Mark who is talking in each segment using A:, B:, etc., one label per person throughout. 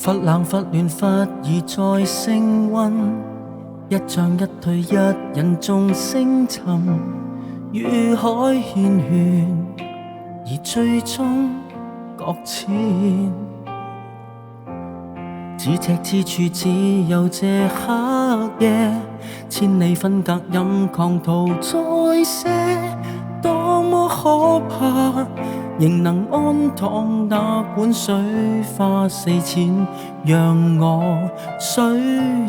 A: 忽冷忽暖，忽而再升溫，一漲一退，一人眾星沉，與海繾綣，而最終擱淺。咫尺之處，只有這黑夜，千里分隔，任狂徒再些，多麼可怕！仍能安躺，哪管水花四濺，讓我水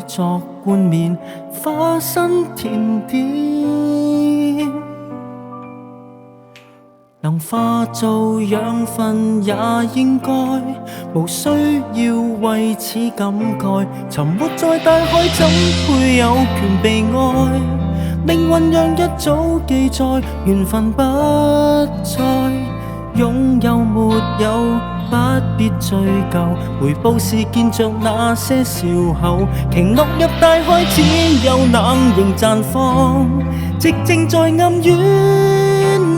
A: 作冠冕，化身甜點，能化做養分也應該，無需要為此感慨。沉沒在大海，怎配有權被愛？命運讓一早記載，緣分不再。擁有沒有不必追究，回報是見着那些笑口。鯨落入大海，只有冷凝綻放，寂靜在暗淵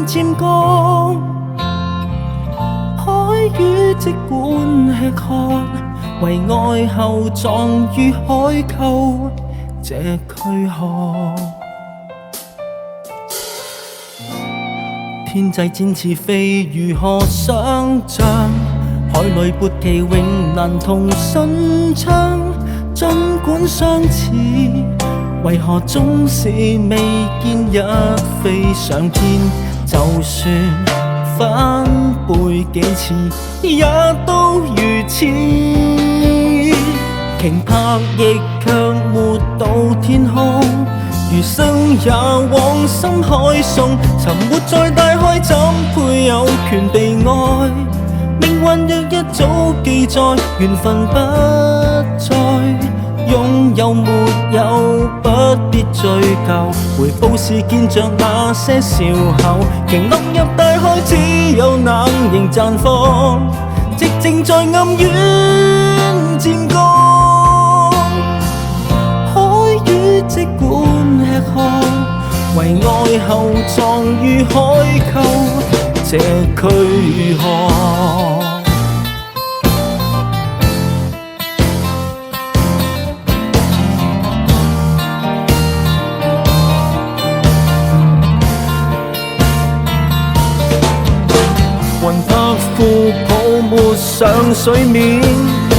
A: 漸降。海魚即管吃喝，為愛後撞於海溝這軀殼。天際展翅飛，如何想像？海裏勃起永難同順暢。儘管相似，為何總是未見一飛上天？就算翻背幾次，也都如此。鯨拍翼卻沒到天空，餘生也往深海送。沉沒在大海，怎配有權被愛？命運若一早記載，緣分不再。擁有沒有不必追究，回報是見着那些笑口。鯨落入大海，只有冷凝綻放，寂靜在暗淵漸降。海魚即管吃喝，為愛後撞於海溝這軀殼。雲拍負泡沫上水面，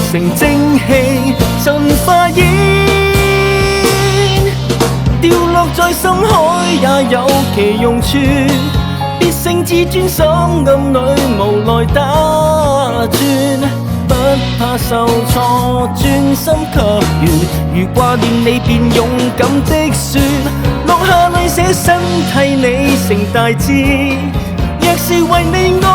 A: 成蒸氣陣化煙，掉落在深海也有其用處。別勝自尊心暗裏無奈打轉，不怕受挫，專心給予。如掛念你便勇敢的說，落下淚寫信替你成大志。若是為你我